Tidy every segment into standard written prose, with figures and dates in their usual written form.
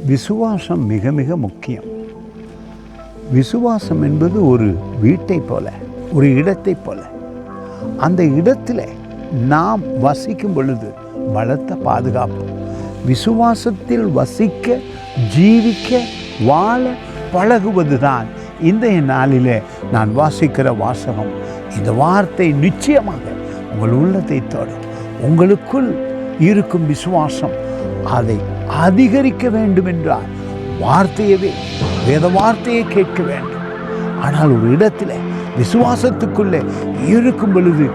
விசுவாசம் மிக மிக முக்கியம். விசுவாசம் என்பது ஒரு வீட்டை போல, ஒரு இடத்தை போல. அந்த இடத்துல நாம் வசிக்கும் பொழுது பலத்த பாதுகாப்பு. விசுவாசத்தில் வசிக்க, ஜீவிக்க, வாழ பழகுவதுதான் இன்றைய நாளிலே நான் வாசிக்கிற வாசகம். இந்த வார்த்தை நிச்சயமாக உங்கள் உள்ளத்தை தொடும். உங்களுக்குள் இருக்கும் விசுவாசம் அதை அதிகரிக்க வேண்டும் என்றால் வார்த்தையவே, வேத வார்த்தையை கேட்க வேண்டும். ஆனால் ஒரு இடத்துல விசுவாசத்துக்குள்ளே இருக்கும் பொழுது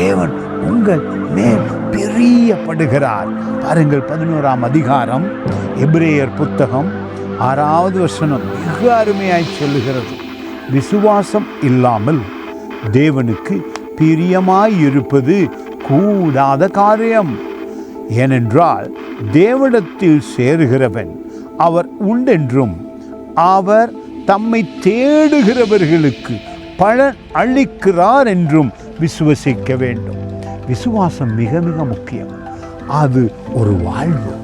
தேவன் உங்கள் மேல் பிரியப்படுகிறார். பாருங்கள், 11ஆம் அதிகாரம் எபிரேயர் புத்தகம் 6வது வசனம் மிக அருமையாய் சொல்லுகிறது. விசுவாசம் இல்லாமல் தேவனுக்கு பிரியமாயிருப்பது கூடாத காரியம். ஏனென்றால் தேவனிடத்தில் சேருகிறவன் அவர் உண்டென்றும் அவர் தம்மை தேடுகிறவர்களுக்கு பலன் அளிக்கிறார் என்றும் விசுவசிக்க வேண்டும். விசுவாசம் மிக மிக முக்கியம். அது ஒரு வாழ்வு,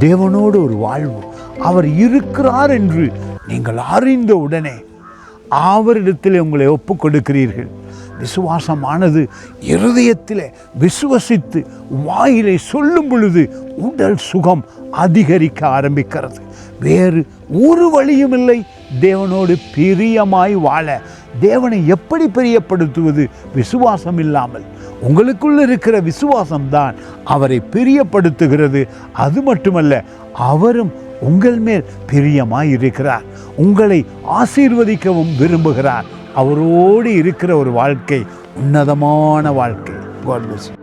தேவனோடு ஒரு வாழ்வு. அவர் இருக்கிறார் என்று நீங்கள் அறிந்த உடனே அவரிடத்தில் உங்களை ஒப்பு கொடுக்கிறீர்கள். விசுவாசமானது இருதயத்தில் விசுவசித்து வாயிலை சொல்லும் பொழுது உடல் சுகம் அதிகரிக்க ஆரம்பிக்கிறது. வேறு ஒரு வழியும் இல்லை தேவனோடு பிரியமாய் வாழ. தேவனை எப்படி பிரியப்படுத்துவது? விசுவாசம் இல்லாமல். உங்களுக்குள் இருக்கிற விசுவாசம்தான் அவரை பிரியப்படுத்துகிறது. அது மட்டுமல்ல, அவரும் உங்கள் மேல் பிரியமாய் இருக்கிறார். உங்களை ஆசீர்வதிக்கவும் விரும்புகிறார். அவரோடு இருக்கிற ஒரு வாழ்க்கை உன்னதமான வாழ்க்கை. God bless you.